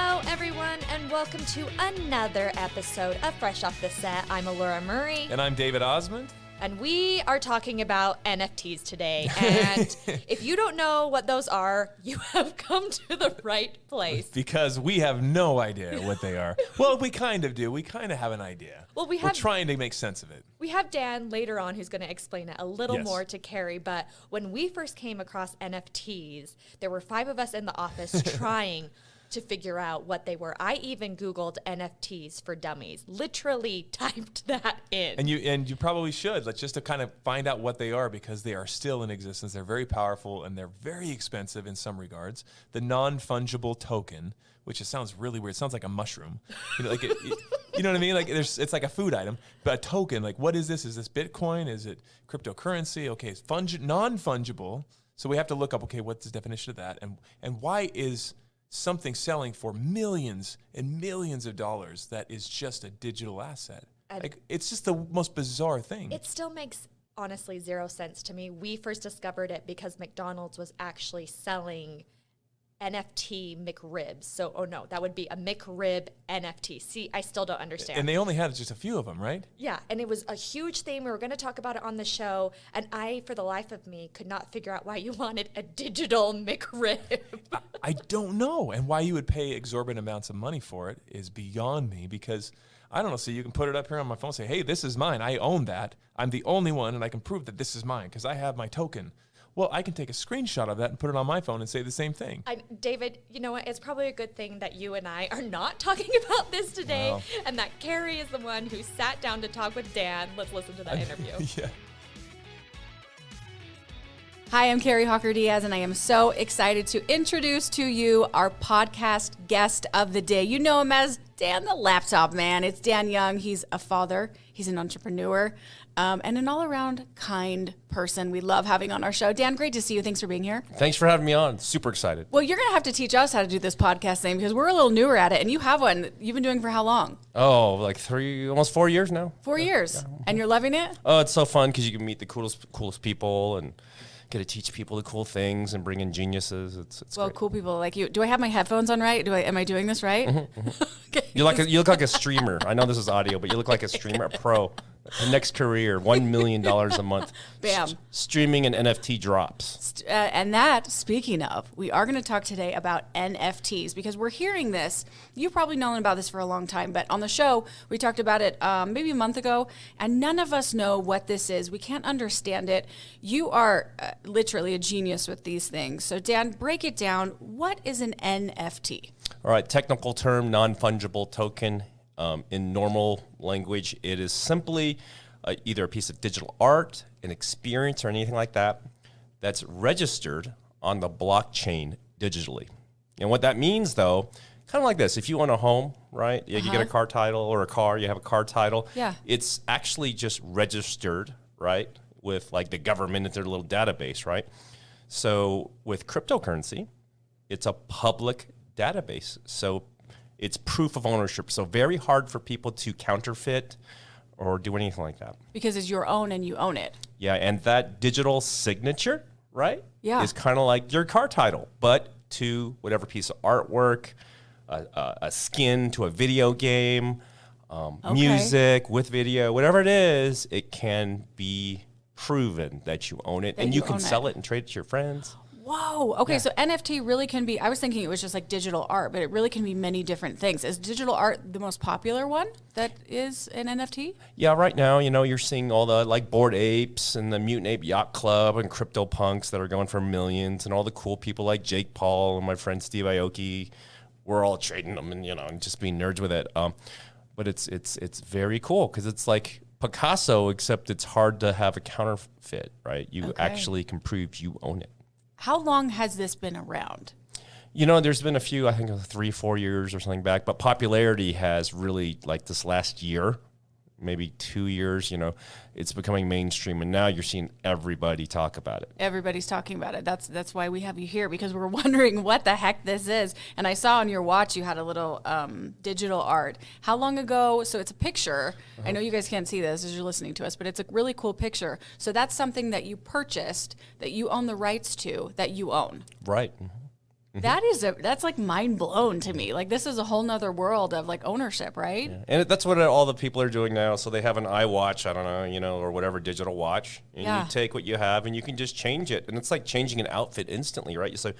Hello, everyone, and welcome to another episode of Fresh Off the Set. I'm Allura Murray. And I'm David Osmond. And we are talking about NFTs today. And if you don't know what those are, you have come to the right place. Because we have no idea what they are. Well, we kind of do. We kind of have an idea. Well, we're trying to make sense of it. We have Dan later on who's going to explain it a little more to Carrie. But when we first came across NFTs, there were 5 of us in the office trying to figure out what they were. I even Googled NFTs for dummies, literally typed that in. And you probably should, just to kind of find out what they are, because they are still in existence. They're very powerful and they're very expensive in some regards. The non-fungible token, which sounds really weird. It sounds like a mushroom. You know, you know what I mean? It's like a food item, but a token. Like, what is this? Is this Bitcoin? Is it cryptocurrency? Okay, it's non-fungible. So we have to look up, okay, what's the definition of that? And why is something selling for millions and millions of dollars that is just a digital asset? It's just the most bizarre thing. It still makes, honestly, 0 sense to me. We first discovered it because McDonald's was actually selling NFT McRibs. So, that would be a McRib NFT. See, I still don't understand. And they only had just a few of them, right? Yeah, and it was a huge thing. We were going to talk about it on the show, and I, for the life of me, could not figure out why you wanted a digital McRib. I don't know. And why you would pay exorbitant amounts of money for it is beyond me, because I don't know. So you can put it up here on my phone and say, hey, this is mine. I own that. I'm the only one, and I can prove that this is mine because I have my token. Well, I can take a screenshot of that and put it on my phone and say the same thing. David, you know what? It's probably a good thing that you and I are not talking about this today, and that Carrie is the one who sat down to talk with Dan. Let's listen to that interview. Yeah. Hi, I'm Carrie Hawker-Diaz, and I am so excited to introduce to you our podcast guest of the day. You know him as Dan the Laptop Man. It's Dan Young. He's a father. He's an entrepreneur. And an all-around kind person we love having on our show. Dan, great to see you. Thanks for being here. Thanks for having me on. Super excited. Well, you're going to have to teach us how to do this podcast thing because we're a little newer at it, and you have one you've been doing for how long? Oh, like almost 4 years now. 4 years. Yeah. And you're loving it? Oh, it's so fun because you can meet the coolest people and get to teach people the cool things and bring in geniuses. It's great. Cool people like you. Do I have my headphones on right? Am I doing this right? Mm-hmm. Okay. You look like a streamer. I know this is audio, but you look like a streamer, a pro. Next career, $1 million a month. Bam. Streaming and NFT drops. And that, speaking of, we are going to talk today about NFTs because we're hearing this. You've probably known about this for a long time, but on the show, we talked about it maybe a month ago, and none of us know what this is. We can't understand it. You are literally a genius with these things. So, Dan, break it down. What is an NFT? All right, technical term, non-fungible token. In normal language, it is simply either a piece of digital art, an experience, or anything like that that's registered on the blockchain digitally. And what that means, though, kind of like this. If you own a home, right, you get a car title, or a car, you have a car title. Yeah. It's actually just registered, right, with like the government into their little database, right? So with cryptocurrency, it's a public database. So it's proof of ownership. So very hard for people to counterfeit or do anything like that. Because it's your own and you own it. Yeah, and that digital signature, right, is kind of like your car title, but to whatever piece of artwork, a skin to a video game, music with video, whatever it is, it can be proven that you own it. And you can sell it and trade it to your friends. Whoa. Okay, so NFT really can be, I was thinking it was just like digital art, but it really can be many different things. Is digital art the most popular one that is an NFT? Yeah, right now, you're seeing all the like Bored Apes and the Mutant Ape Yacht Club and CryptoPunks that are going for millions, and all the cool people like Jake Paul and my friend Steve Aoki. We're all trading them and just being nerds with it. But it's very cool because it's like Picasso, except it's hard to have a counterfeit, right? You actually can prove you own it. How long has this been around? There's been a few, I think 3-4 years or something back, but popularity has really, like this last year, maybe 2 years, it's becoming mainstream, and now you're seeing everybody talk about it. Everybody's talking about it. That's why we have you here, because we're wondering what the heck this is. And I saw on your watch you had a little digital art. How long ago? So it's a picture. I know you guys can't see this as you're listening to us, but it's a really cool picture. So that's something that you purchased, that you own the rights to, that you own. Right. Mm-hmm. That's like mind blown to me. Like this is a whole nother world of like ownership, right? Yeah. And that's what all the people are doing now. So they have an iWatch, I don't know, or whatever digital watch, and you take what you have and you can just change it. And it's like changing an outfit instantly, right? So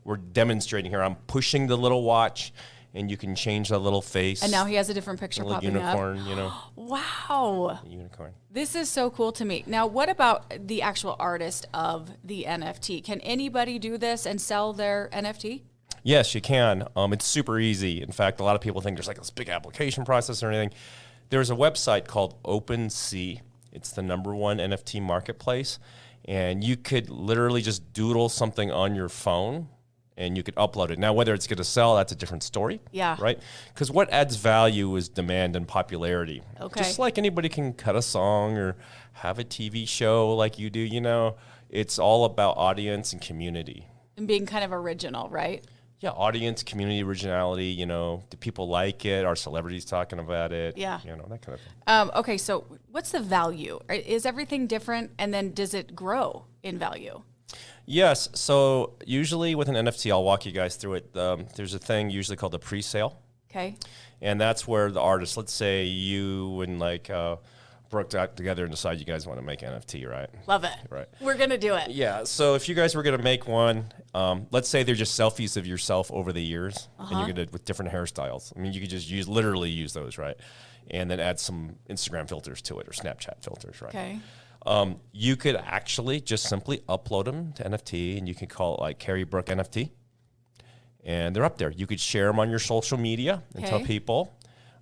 we're demonstrating here. I'm pushing the little watch, and you can change the little face. And now he has a different picture popping unicorn, up. Wow. Unicorn. This is so cool to me. Now, what about the actual artist of the NFT? Can anybody do this and sell their NFT? Yes, you can. It's super easy. In fact, a lot of people think there's like this big application process or anything. There's a website called OpenSea. It's the #1 NFT marketplace. And you could literally just doodle something on your phone and you could upload it. Now, whether it's going to sell, that's a different story. Yeah. Right? Because what adds value is demand and popularity. Okay. Just like anybody can cut a song or have a TV show like you do, it's all about audience and community. And being kind of original, right? Yeah, audience, community, originality, do people like it? Are celebrities talking about it? Yeah. That kind of thing. Okay, so what's the value? Is everything different? And then does it grow in value? Yes. So usually with an NFT, I'll walk you guys through it. There's a thing usually called the pre-sale. Okay. And that's where the artist, let's say you and Brooke got together and decide you guys want to make NFT, right? Love it. Right. We're going to do it. Yeah. So if you guys were going to make one, let's say they're just selfies of yourself over the years, and you're going to with different hairstyles. I mean, you could just literally use those, right? And then add some Instagram filters to it or Snapchat filters, right? Okay. You could actually just simply upload them to NFT, and you can call it like Carrie Brooke NFT, and they're up there. You could share them on your social media and tell people.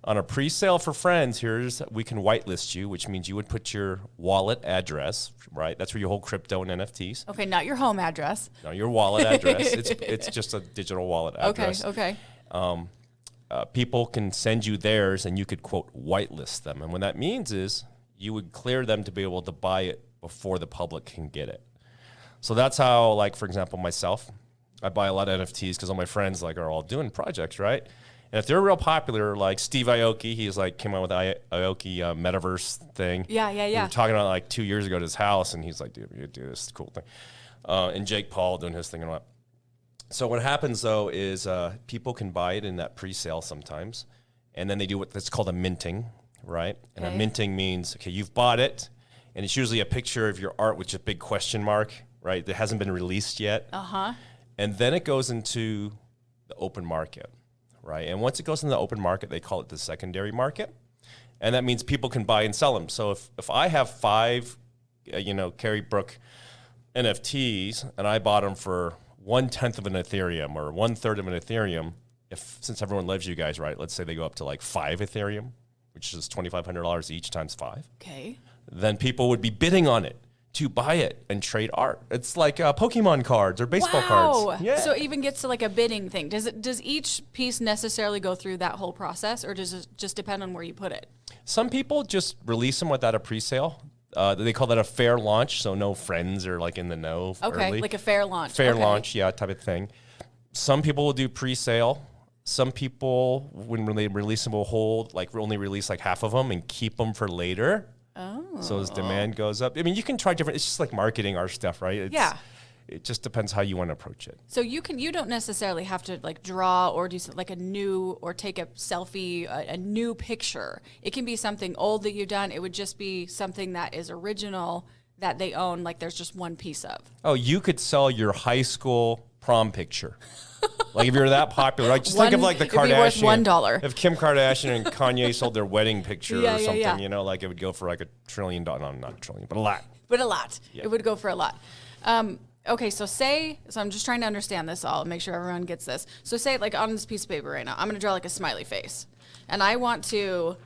On a pre-sale for friends, we can whitelist you, which means you would put your wallet address, right? That's where you hold crypto and NFTs. Okay, not your home address. No, your wallet address. It's just a digital wallet address. Okay. People can send you theirs, and you could, quote, whitelist them. And what that means is you would clear them to be able to buy it before the public can get it. So that's how, like, for example, myself, I buy a lot of NFTs because all my friends are all doing projects, right? And if they're real popular, like Steve Aoki, he's came out with the Aoki metaverse thing. Yeah. We were talking about 2 years ago at his house, and he's like, dude, we could do this cool thing. And Jake Paul doing his thing and all that. So what happens, though, is people can buy it in that pre-sale sometimes, and then they do what's called a minting, right? And a minting means, okay, you've bought it, and it's usually a picture of your art with a big question mark, right? That hasn't been released yet. And then it goes into the open market. Right, and once it goes in the open market, they call it the secondary market, and that means people can buy and sell them. So if I have 5, Carrie Brooke NFTs, and I bought them for 1/10 of an Ethereum or 1/3 of an Ethereum, since everyone loves you guys, right? Let's say they go up to 5 Ethereum, which is $2,500 each times 5. Okay. Then people would be bidding on it to buy it and trade art. It's like Pokemon cards or baseball cards. Yeah. So it even gets to a bidding thing. Does each piece necessarily go through that whole process, or does it just depend on where you put it? Some people just release them without a pre-sale. They call that a fair launch, so no friends are in the know. Okay, early. like a fair launch. Fair launch, yeah, type of thing. Some people will do pre-sale. Some people, when they release them, will hold, only release half of them and keep them for later. Oh. So as demand goes up. I mean, you can try different, it's just like marketing our stuff, right? It just depends how you want to approach it. So you don't necessarily have to draw or do a new, or take a selfie, a new picture. It can be something old that you've done. It would just be something that is original that they own, there's just one piece of. Oh, you could sell your high school prom picture. If you're that popular, just think of the Kardashian. It'd be worth $1. If Kim Kardashian and Kanye sold their wedding picture or something, it would go for $1 trillion. No, not a trillion, but a lot. But a lot. Yeah. It would go for a lot. Okay, so I'm just trying to understand this all, make sure everyone gets this. So say on this piece of paper right now, I'm going to draw a smiley face, and I want to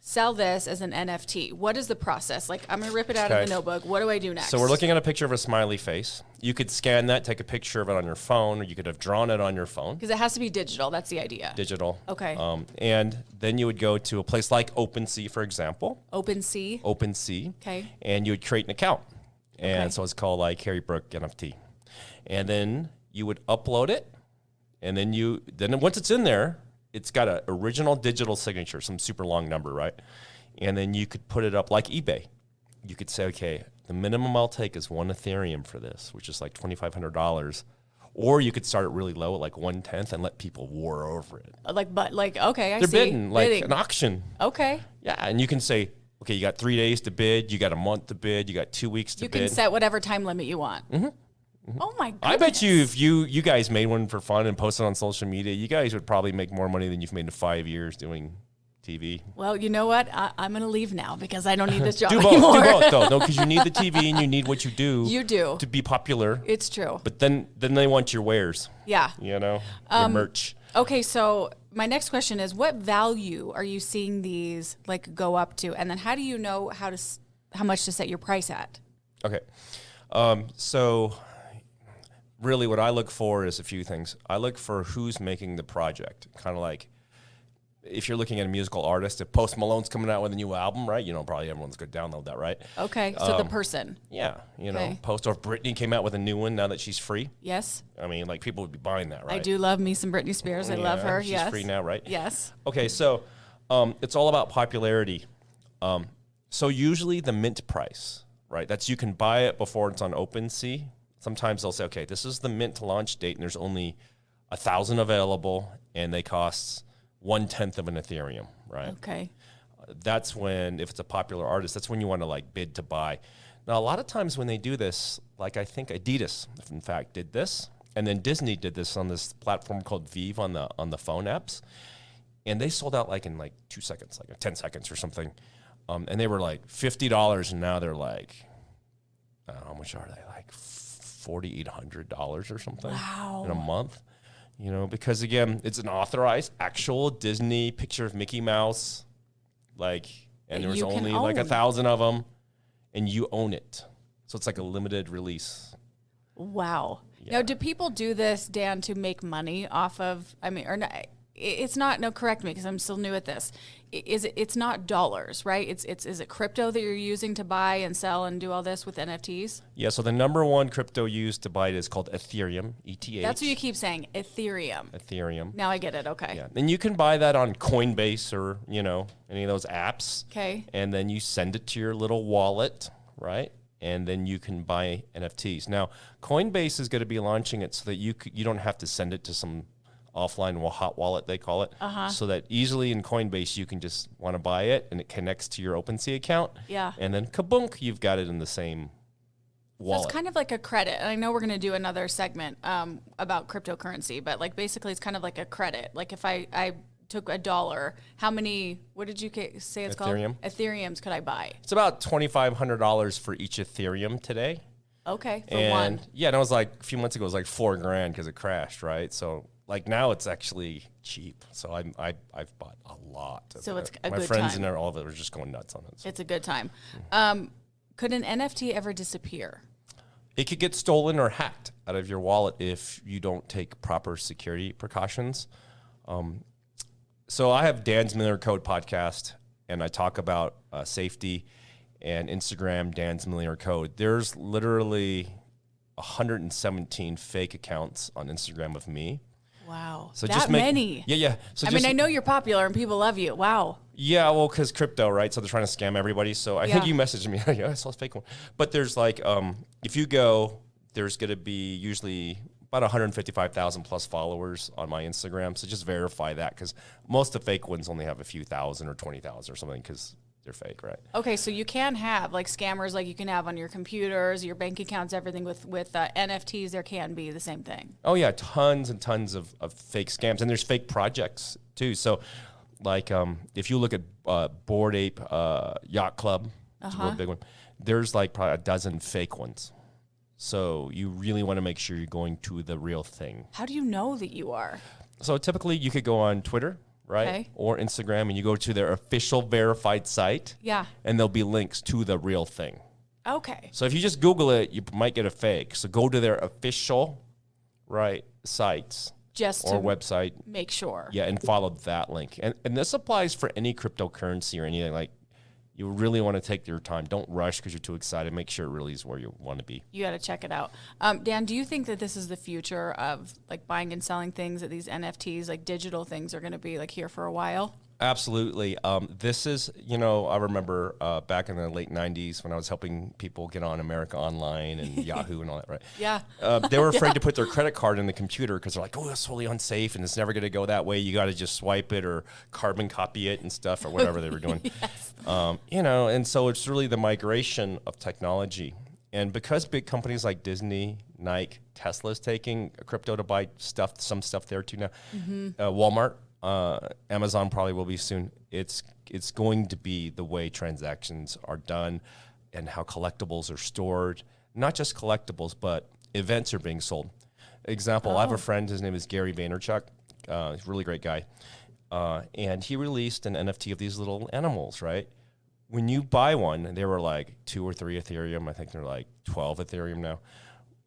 sell this as an NFT. What is the process? I'm going to rip it out of the notebook. What do I do next? So we're looking at a picture of a smiley face. You could scan that, take a picture of it on your phone, or you could have drawn it on your phone. Because it has to be digital. That's the idea. Digital. Okay. And then you would go to a place like OpenSea, for example. OpenSea. Okay. And you would create an account. And so it's called Carrie Brooke NFT. And then you would upload it. And then once it's in there, it's got an original digital signature, some super long number, right? And then you could put it up like eBay. You could say, okay, the minimum I'll take is 1 Ethereum for this, which is $2,500. Or you could start it really low, like 1/10, and let people war over it. Okay, I They're see. bidding, like an auction. Okay. Yeah, and you can say, okay, you got 3 days to bid, you got a month to bid, you got 2 weeks to bid. You can set whatever time limit you want. Oh my goodness. I bet you if you guys made one for fun and posted on social media, you guys would probably make more money than you've made in 5 years doing TV. Well, you know what? I'm going to leave now because I don't need this job Do anymore. both, though. No, because you need the TV and you need what you do. You do. To be popular. It's true. But then they want your wares. Yeah. Your merch. Okay, so my next question is, what value are you seeing these like go up to, and then how do you know how much to set your price at? Okay, so really, what I look for is a few things. I look for who's making the project, kind of like. If you're looking at a musical artist, if Post Malone's coming out with a new album, right? Probably everyone's going to download that, right? Okay, so the person. Yeah, Okay. Post, or if Britney came out with a new one now that she's free. Yes. I mean, like, people would be buying that, right? I do love me some Britney Spears. I love her. She's Yes. free now, right? Yes. Okay, so it's all about popularity. So usually the mint price, right? That's you can buy it before it's on OpenSea. Sometimes they'll say, okay, this is the mint launch date, and there's only 1,000 available, and they cost 1/10 of an Ethereum, right? Okay. That's when, if it's a popular artist, that's when you want to like bid to buy. Now, a lot of times when they do this, like I think Adidas, in fact, did this, and then Disney did this on this platform called Vive on the phone apps, and they sold out like in like 2 seconds, like 10 seconds or something, and they were like $50, and now they're like, how much are they? Like $4,800 or something in a month. Because again, it's an authorized, actual Disney picture of Mickey Mouse, and there was only like 1,000 of them, and you own it. So it's like a limited release. Wow. Yeah. Now, do people do this, Dan, to make money off of? I mean, or not? It's not. No, correct me because I'm still new at this. It's not dollars, right? Is it crypto that you're using to buy and sell and do all this with NFTs? Yeah. So the number one crypto used to buy it is called Ethereum, ETH. That's what you keep saying, Ethereum. Ethereum. Now I get it. Okay. Yeah. And you can buy that on Coinbase or any of those apps. Okay. And then you send it to your little wallet, right? And then you can buy NFTs. Now, Coinbase is going to be launching it so that you don't have to send it to some offline hot wallet, they call it, so that easily in Coinbase you can just want to buy it and it connects to your OpenSea account. Yeah. And then kabunk, you've got it in the same wallet. So it's kind of like a credit. And I know we're going to do another segment about cryptocurrency, but like basically it's kind of like a credit. Like if I took $1, how many, what did you say it's Ethereum. called? Ethereums could I buy? It's about $2,500 for each Ethereum today. Okay, for one. Yeah, and it was like a few months ago, it was like $4,000 because it crashed, right? So like now it's actually cheap. So I've bought a lot. So it's a my good friends time. and all of it are just going nuts on it. So. It's a good time. Could an NFT ever disappear? It could get stolen or hacked out of your wallet if you don't take proper security precautions. So I have Dan's Miller Code podcast, and I talk about safety and Instagram, Dan's Miller Code. There's literally 117 fake accounts on Instagram of me. Wow. So that many? Yeah. So I mean, I know you're popular and people love you. Wow. Yeah, well, because crypto, right? So they're trying to scam everybody. So I think you messaged me. Yeah, I saw a fake one. But there's like, if you go, there's going to be usually about 155,000 plus followers on my Instagram. So just verify that because most of the fake ones only have a few thousand or 20,000 or something because they're fake, right? Okay, so you can have like scammers like you can have on your computers, your bank accounts, everything with NFTs. There can be the same thing. Oh, yeah, tons and tons of fake scams. And there's fake projects too. So like if you look at Bored Ape Yacht Club, it's a real big one, there's like probably a dozen fake ones. So you really want to make sure you're going to the real thing. How do you know that you are? So typically you could go on Twitter, right? Okay. Or Instagram, and you go to their official verified site. Yeah. And there'll be links to the real thing. Okay. So if you just Google it, you might get a fake. So go to their official, right, sites Just or to website. make sure. Yeah, and follow that link. And this applies for any cryptocurrency or anything. Like, you really want to take your time. Don't rush because you're too excited. Make sure it really is where you want to be. You got to check it out. Dan, do you think that this is the future of like buying and selling things, that these NFTs, like digital things, are going to be like here for a while? Absolutely. This is, I remember back in the late 90s when I was helping people get on America Online and Yahoo and all that, right? Yeah. They were afraid to put their credit card in the computer because they're like, oh, it's totally unsafe and it's never going to go that way. You got to just swipe it or carbon copy it and stuff or whatever they were doing. Yes. And so it's really the migration of technology. And because big companies like Disney, Nike, Tesla is taking crypto to buy some stuff there too now, Walmart, Amazon probably will be soon. It's going to be the way transactions are done and how collectibles are stored. Not just collectibles, but events are being sold. Example, I have a friend, his name is Gary Vaynerchuk. He's a really great guy. And he released an NFT of these little animals, right? When you buy one, they were like 2 or 3 Ethereum. I think they're like 12 Ethereum now.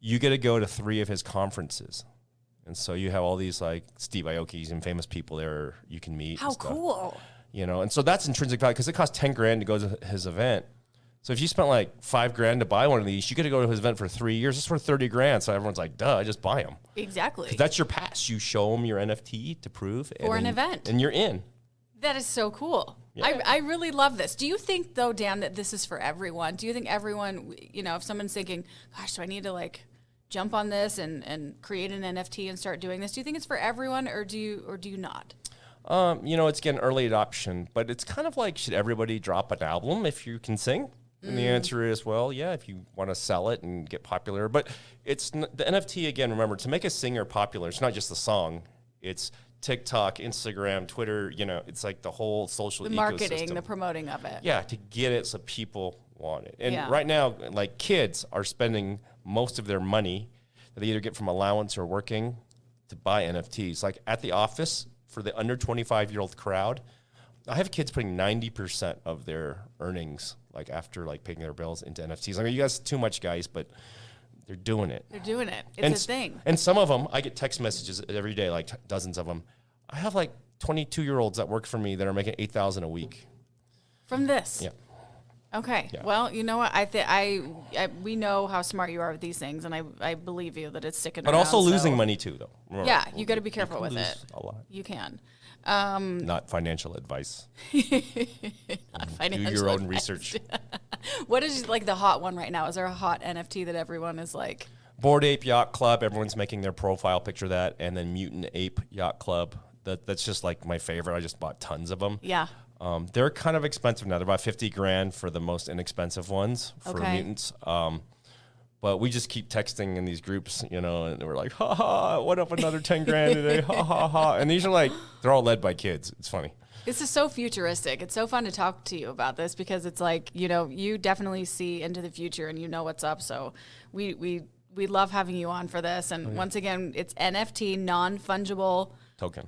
You get to go to 3 of his conferences. And so you have all these like Steve Aoki's and famous people there you can meet. How cool. And so that's intrinsic value because it costs $10,000 to go to his event. So if you spent like $5,000 to buy one of these, you get to go to his event for 3 years. It's worth $30,000. So everyone's like, duh, just buy them. Exactly. That's your pass. You show them your NFT to prove. For an event. And you're in. That is so cool. Yeah. I really love this. Do you think, though, Dan, that this is for everyone? Do you think everyone, if someone's thinking, gosh, do I need to like jump on this and create an NFT and start doing this? Do you think it's for everyone or do you not? It's again early adoption, but it's kind of like, should everybody drop an album if you can sing? And the answer is, well, yeah, if you want to sell it and get popular. But it's the NFT, again, remember, to make a singer popular, it's not just the song. It's TikTok, Instagram, Twitter, it's like the whole social ecosystem. The marketing, the promoting of it. Yeah, to get it so people want it. And right now, like kids are spending most of their money that they either get from allowance or working to buy NFTs. Like at the office, for the under 25-year-old crowd, I have kids putting 90% of their earnings, like after like paying their bills, into NFTs. I mean, you guys too much, guys, but they're doing it. They're doing it. It's a thing. And some of them, I get text messages every day, like dozens of them. I have like 22-year-olds that work for me that are making $8,000 a week. From this? Yeah. Okay. Yeah. Well, you know what? We know how smart you are with these things, and I believe you that it's sticking around. But also losing money too, though. Remember, yeah, you got to be careful with it. A lot. You can. Not financial advice. Not financial Do your own advice. research. What is like the hot one right now? Is there a hot NFT that everyone is like? Bored Ape Yacht Club. Everyone's making their profile picture of that, and then Mutant Ape Yacht Club. That's just like my favorite. I just bought tons of them. Yeah. They're kind of expensive now. They're about $50,000 for the most inexpensive ones for mutants. But we just keep texting in these groups, and we're like, ha ha, what up, another $10,000 today, ha ha ha. And these are like, they're all led by kids. It's funny. This is so futuristic. It's so fun to talk to you about this because it's like, you definitely see into the future and you know what's up. So we love having you on for this. And once again, it's NFT, non-fungible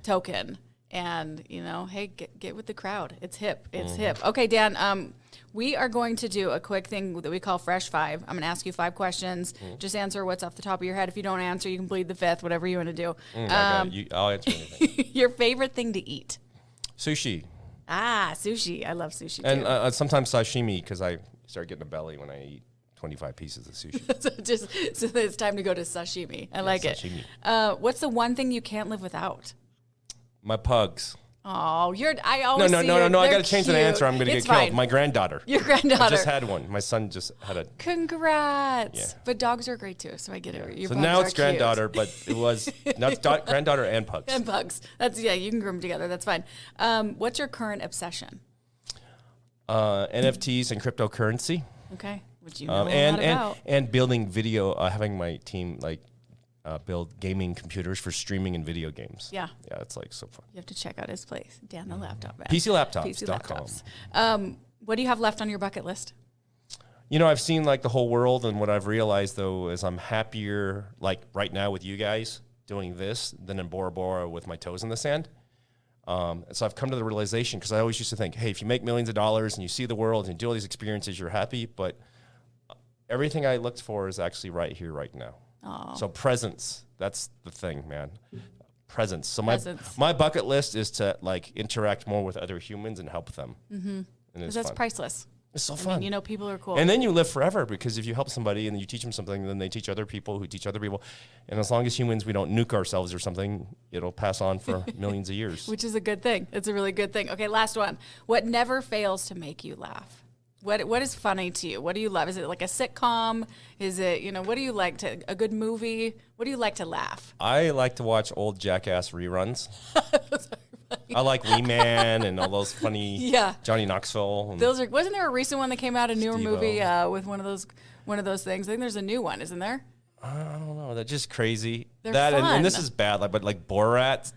token. And, hey, get with the crowd. It's hip. It's hip. Okay, Dan, we are going to do a quick thing that we call Fresh 5. I'm going to ask you 5 questions. Just answer what's off the top of your head. If you don't answer, you can plead the 5th, whatever you want to do. I'll answer anything. Your favorite thing to eat? Sushi. Sushi. I love sushi, too. And sometimes sashimi, because I start getting a belly when I eat 25 pieces of sushi. so it's time to go to sashimi. I like sashimi. It. What's the one thing you can't live without? My pugs. Oh, I No. always see I got to change the answer. I'm going to get killed. My granddaughter. Your granddaughter. I just had one. My son just had a. Congrats. Yeah. But dogs are great too, so I get it. Your so pugs now it's are granddaughter, cute. but it was granddaughter and pugs. And pugs. You can groom them together. That's fine. What's your current obsession? NFTs and cryptocurrency. Okay. Which you know a lot about. And building video, having my team build gaming computers for streaming and video games. Yeah. Yeah, it's like so fun. You have to check out his place, Dan the Laptop Man. PC Laptops.com. What do you have left on your bucket list? I've seen like the whole world, and what I've realized though is I'm happier like right now with you guys doing this than in Bora Bora with my toes in the sand. So I've come to the realization, because I always used to think, hey, if you make millions of dollars and you see the world and you do all these experiences, you're happy. But everything I looked for is actually right here, right now. Aww. So presence, that's the thing, man. Presence. So my bucket list is to like interact more with other humans and help them. Mm-hmm. And it's that's fun. priceless. It's so I fun. mean, people are cool. And then you live forever, because if you help somebody and you teach them something, then they teach other people who teach other people. And as long as humans, we don't nuke ourselves or something, it'll pass on for millions of years. Which is a good thing. It's a really good thing. Okay, last one. What never fails to make you laugh? What is funny to you? What do you love? Is it like a sitcom? Is it, what do you like a good movie? What do you like to laugh? I like to watch old Jackass reruns. I like Wee Man and all those funny Johnny Knoxville. And Wasn't there a recent one that came out, a newer Steve-O. movie with one of those things? I think there's a new one, isn't there? I don't know. They're just crazy. They're And this fun. is bad, but like Borat.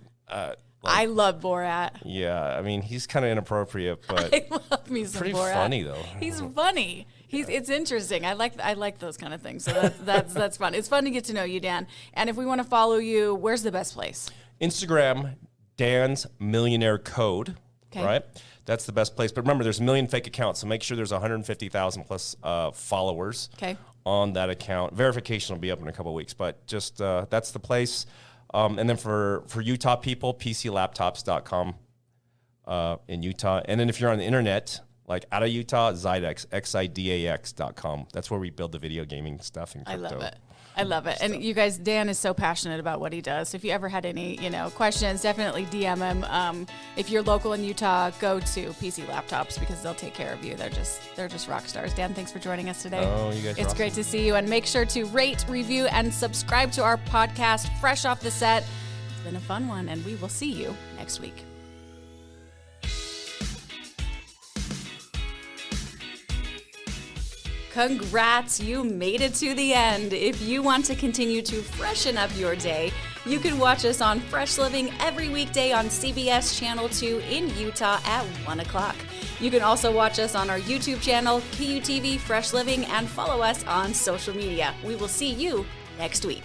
I love Borat. Yeah, I mean, he's kind of inappropriate, but I love me some pretty Borat. funny though. He's funny. It's interesting. I like those kind of things. So that's fun. It's fun to get to know you, Dan. And if we want to follow you, where's the best place? Instagram, Dan's Millionaire Code. Okay. Right? That's the best place. But remember, there's a million fake accounts, so make sure there's 150,000 plus followers on that account. Verification will be up in a couple of weeks, but just that's the place. And then for Utah people, PCLaptops.com in Utah. And then if you're on the internet, like out of Utah, Xidax, Xidax.com. That's where we build the video gaming stuff and crypto. I love it. And you guys, Dan is so passionate about what he does. So if you ever had any, questions, definitely DM him. If you're local in Utah, go to PC Laptops because they'll take care of you. They're just rock stars. Dan, thanks for joining us today. Oh, you guys are It's awesome. great to see you. And make sure to rate, review, and subscribe to our podcast, Fresh Off the Set. It's been a fun one, and we will see you next week. Congrats, you made it to the end. If you want to continue to freshen up your day, you can watch us on Fresh Living every weekday on CBS Channel 2 in Utah at 1 o'clock. You can also watch us on our YouTube channel, KUTV Fresh Living, and follow us on social media. We will see you next week.